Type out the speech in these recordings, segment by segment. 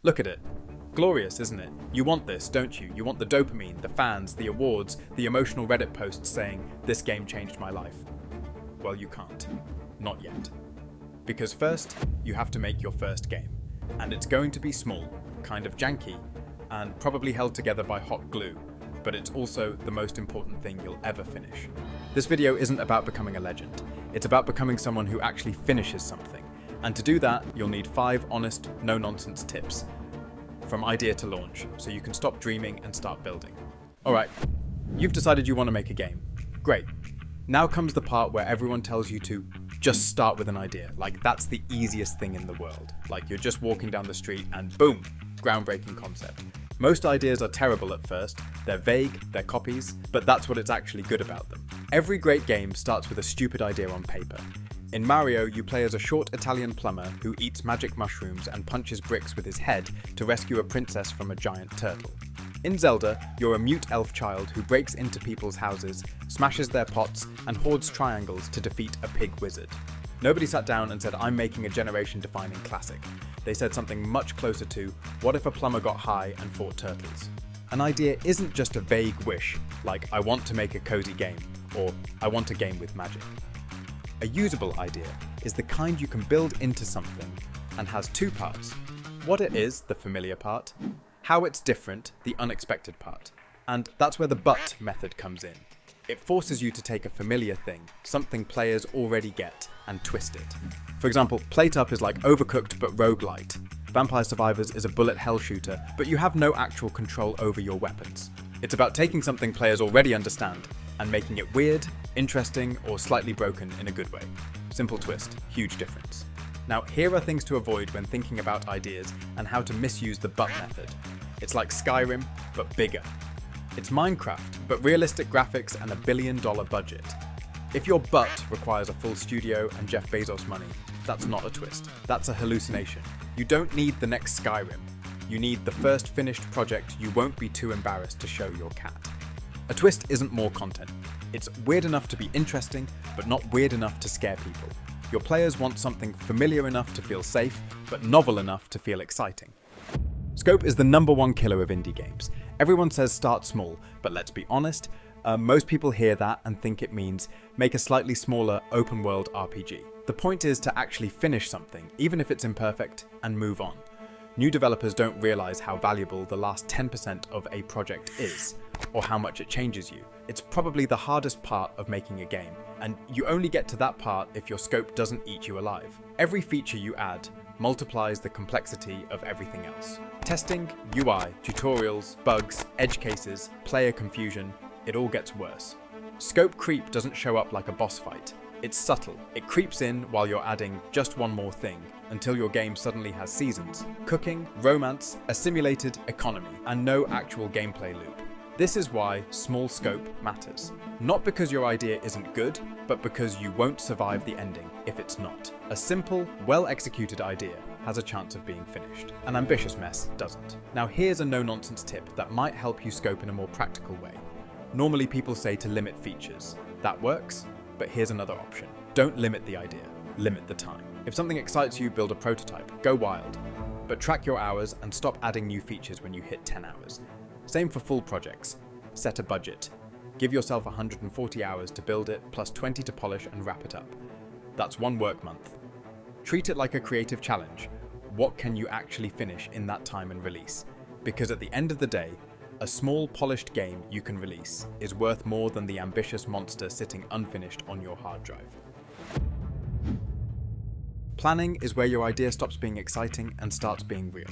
Look at it. Glorious, isn't it? You want this, don't you? You want the dopamine, the fans, the awards, the emotional Reddit posts saying, "This game changed my life." Well, you can't. Not yet. Because first, you have to make your first game. And it's going to be small, kind of janky, and probably held together by hot glue, but it's also the most important thing you'll ever finish. This video isn't about becoming a legend. It's about becoming someone who actually finishes something. And to do that, you'll need 5 honest, no-nonsense tips. From idea to launch, so you can stop dreaming and start building. Alright, you've decided you want to make a game. Great. Now comes the part where everyone tells you to just start with an idea. Like, that's the easiest thing in the world. Like, you're just walking down the street and boom, groundbreaking concept. Most ideas are terrible at first, they're vague, they're copies, but that's what it's actually good about them. Every great game starts with a stupid idea on paper. In Mario, you play as a short Italian plumber who eats magic mushrooms and punches bricks with his head to rescue a princess from a giant turtle. In Zelda, you're a mute elf child who breaks into people's houses, smashes their pots, and hoards triangles to defeat a pig wizard. Nobody sat down and said, "I'm making a generation-defining classic." They said something much closer to, "What if a plumber got high and fought turtles?" An idea isn't just a vague wish, like "I want to make a cozy game," or "I want a game with magic." A usable idea is the kind you can build into something and has 2 parts. What it is, the familiar part, how it's different, the unexpected part. And that's where the but method comes in. It forces you to take a familiar thing, something players already get, and twist it. For example, PlateUp is like Overcooked but roguelite. Vampire Survivors is a bullet hell shooter, but you have no actual control over your weapons. It's about taking something players already understand and making it weird, interesting, or slightly broken in a good way. Simple twist, huge difference. Now, here are things to avoid when thinking about ideas and how to misuse the but method. It's like Skyrim, but bigger. It's Minecraft, but realistic graphics and $1 billion budget. If your but requires a full studio and Jeff Bezos money, that's not a twist. That's a hallucination. You don't need the next Skyrim. You need the first finished project you won't be too embarrassed to show your cat. A twist isn't more content. It's weird enough to be interesting, but not weird enough to scare people. Your players want something familiar enough to feel safe, but novel enough to feel exciting. Scope is the #1 killer of indie games. Everyone says start small, but let's be honest, most people hear that and think it means make a slightly smaller open-world RPG. The point is to actually finish something, even if it's imperfect, and move on. New developers don't realize how valuable the last 10% of a project is, or how much it changes you. It's probably the hardest part of making a game, and you only get to that part if your scope doesn't eat you alive. Every feature you add multiplies the complexity of everything else. Testing, UI, tutorials, bugs, edge cases, player confusion, it all gets worse. Scope creep doesn't show up like a boss fight. It's subtle. It creeps in while you're adding just one more thing, until your game suddenly has seasons, cooking, romance, a simulated economy, and no actual gameplay loop. This is why small scope matters. Not because your idea isn't good, but because you won't survive the ending if it's not. A simple, well-executed idea has a chance of being finished. An ambitious mess doesn't. Now here's a no-nonsense tip that might help you scope in a more practical way. Normally people say to limit features. That works, but here's another option. Don't limit the idea, limit the time. If something excites you, build a prototype, go wild. But track your hours and stop adding new features when you hit 10 hours. Same for full projects. Set a budget. Give yourself 140 hours to build it, plus 20 to polish and wrap it up. That's 1 work month. Treat it like a creative challenge. What can you actually finish in that time and release? Because at the end of the day, a small polished game you can release is worth more than the ambitious monster sitting unfinished on your hard drive. Planning is where your idea stops being exciting and starts being real.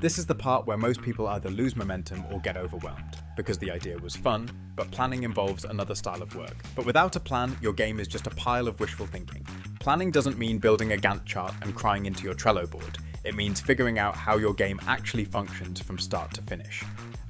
This is the part where most people either lose momentum or get overwhelmed, because the idea was fun, but planning involves another style of work. But without a plan, your game is just a pile of wishful thinking. Planning doesn't mean building a Gantt chart and crying into your Trello board. It means figuring out how your game actually functions from start to finish,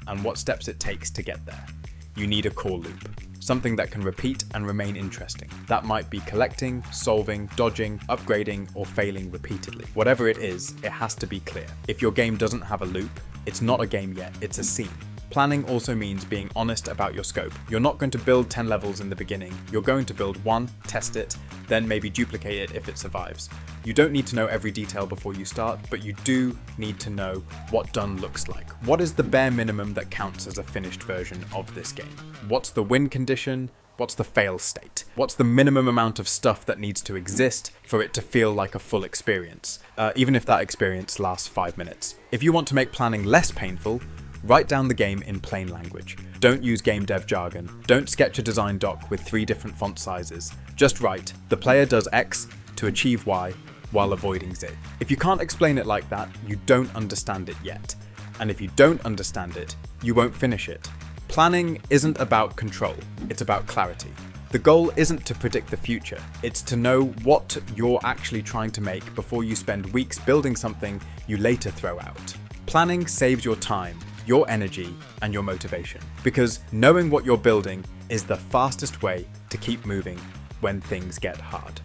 and what steps it takes to get there. You need a core loop, something that can repeat and remain interesting. That might be collecting, solving, dodging, upgrading, or failing repeatedly. Whatever it is, it has to be clear. If your game doesn't have a loop, it's not a game yet, it's a scene. Planning also means being honest about your scope. You're not going to build 10 levels in the beginning. You're going to build one, test it, then maybe duplicate it if it survives. You don't need to know every detail before you start, but you do need to know what done looks like. What is the bare minimum that counts as a finished version of this game? What's the win condition? What's the fail state? What's the minimum amount of stuff that needs to exist for it to feel like a full experience, even if that experience lasts 5 minutes? If you want to make planning less painful, write down the game in plain language. Don't use game dev jargon. Don't sketch a design doc with 3 different font sizes. Just write, the player does X to achieve Y while avoiding Z. If you can't explain it like that, you don't understand it yet. And if you don't understand it, you won't finish it. Planning isn't about control, it's about clarity. The goal isn't to predict the future, it's to know what you're actually trying to make before you spend weeks building something you later throw out. Planning saves your time, your energy, and your motivation, because knowing what you're building is the fastest way to keep moving when things get hard.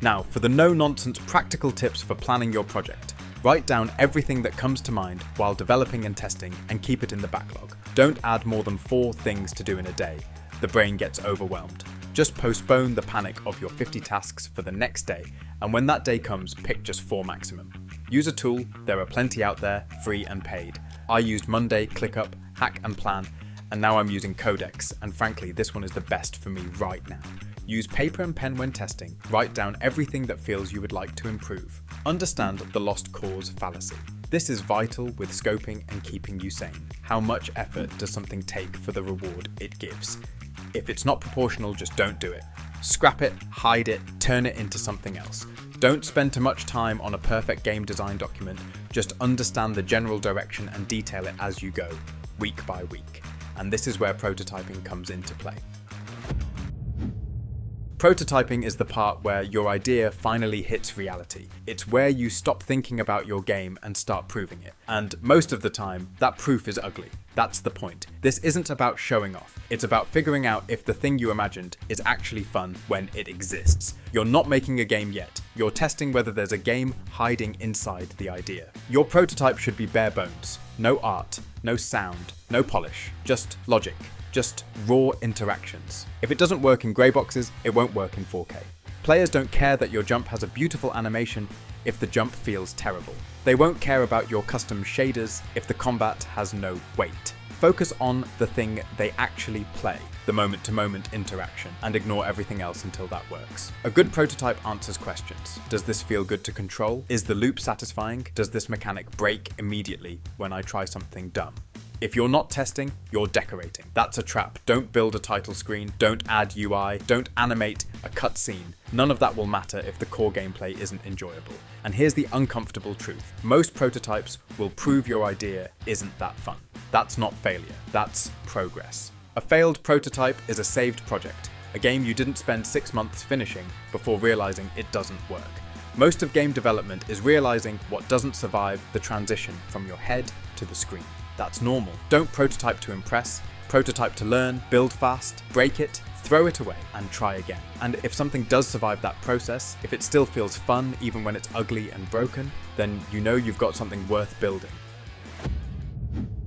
Now, for the no-nonsense practical tips for planning your project. Write down everything that comes to mind while developing and testing and keep it in the backlog. Don't add more than 4 things to do in a day. The brain gets overwhelmed. Just postpone the panic of your 50 tasks for the next day, and when that day comes, pick just 4 maximum. Use a tool, there are plenty out there, free and paid. I used Monday, ClickUp, Hack and Plan, and now I'm using Codex, and frankly, this one is the best for me right now. Use paper and pen when testing. Write down everything that feels you would like to improve. Understand the lost cause fallacy. This is vital with scoping and keeping you sane. How much effort does something take for the reward it gives? If it's not proportional, just don't do it. Scrap it, hide it, turn it into something else. Don't spend too much time on a perfect game design document. Just understand the general direction and detail it as you go, week by week. And this is where prototyping comes into play. Prototyping is the part where your idea finally hits reality. It's where you stop thinking about your game and start proving it. And most of the time, that proof is ugly. That's the point. This isn't about showing off. It's about figuring out if the thing you imagined is actually fun when it exists. You're not making a game yet. You're testing whether there's a game hiding inside the idea. Your prototype should be bare bones. No art, no sound, no polish, just logic. Just raw interactions. If it doesn't work in grey boxes, it won't work in 4K. Players don't care that your jump has a beautiful animation if the jump feels terrible. They won't care about your custom shaders if the combat has no weight. Focus on the thing they actually play, the moment-to-moment interaction, and ignore everything else until that works. A good prototype answers questions. Does this feel good to control? Is the loop satisfying? Does this mechanic break immediately when I try something dumb? If you're not testing, you're decorating. That's a trap. Don't build a title screen, don't add UI, don't animate a cutscene. None of that will matter if the core gameplay isn't enjoyable. And here's the uncomfortable truth. Most prototypes will prove your idea isn't that fun. That's not failure, that's progress. A failed prototype is a saved project, a game you didn't spend 6 months finishing before realizing it doesn't work. Most of game development is realizing what doesn't survive the transition from your head to the screen. That's normal. Don't prototype to impress, prototype to learn, build fast, break it, throw it away, and try again. And if something does survive that process, if it still feels fun even when it's ugly and broken, then you know you've got something worth building.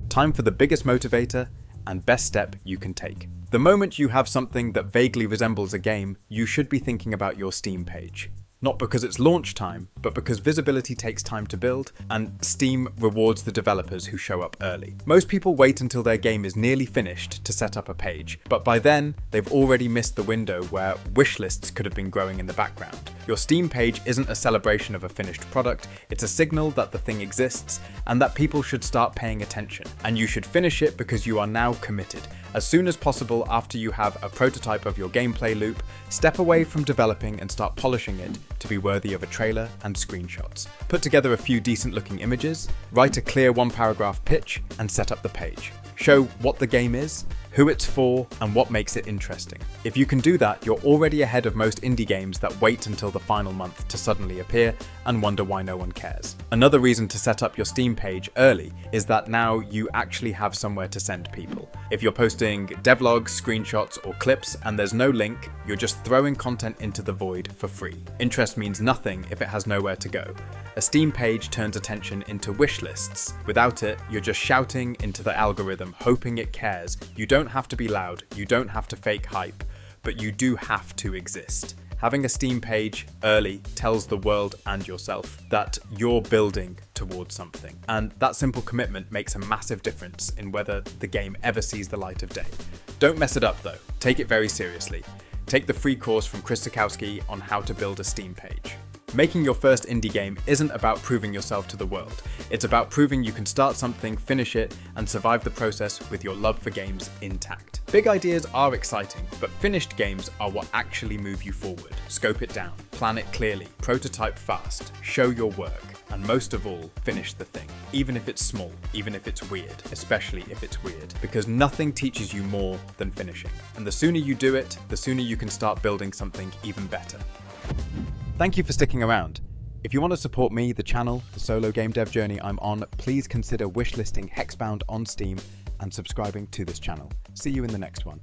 Time for the biggest motivator and best step you can take. The moment you have something that vaguely resembles a game, you should be thinking about your Steam page. Not because it's launch time, but because visibility takes time to build, and Steam rewards the developers who show up early. Most people wait until their game is nearly finished to set up a page, but by then, they've already missed the window where wish lists could have been growing in the background. Your Steam page isn't a celebration of a finished product, it's a signal that the thing exists, and that people should start paying attention. And you should finish it because you are now committed. As soon as possible after you have a prototype of your gameplay loop, step away from developing and start polishing it to be worthy of a trailer and screenshots. Put together a few decent looking images, write a clear 1-paragraph pitch, and set up the page. Show what the game is, who it's for, and what makes it interesting. If you can do that, you're already ahead of most indie games that wait until the final month to suddenly appear and wonder why no one cares. Another reason to set up your Steam page early is that now you actually have somewhere to send people. If you're posting devlogs, screenshots, or clips and there's no link, you're just throwing content into the void for free. Interest means nothing if it has nowhere to go. A Steam page turns attention into wish lists. Without it, you're just shouting into the algorithm, hoping it cares. You don't have to be loud, you don't have to fake hype, but you do have to exist. Having a Steam page early tells the world and yourself that you're building towards something. And that simple commitment makes a massive difference in whether the game ever sees the light of day. Don't mess it up though. Take it very seriously. Take the free course from Chris Sikowski on how to build a Steam page. Making your first indie game isn't about proving yourself to the world. It's about proving you can start something, finish it, and survive the process with your love for games intact. Big ideas are exciting, but finished games are what actually move you forward. Scope it down, plan it clearly, prototype fast, show your work, and most of all, finish the thing. Even if it's small, even if it's weird, especially if it's weird, because nothing teaches you more than finishing. And the sooner you do it, the sooner you can start building something even better. Thank you for sticking around. If you want to support me, the channel, the solo game dev journey I'm on, please consider wishlisting Hexbound on Steam and subscribing to this channel. See you in the next one.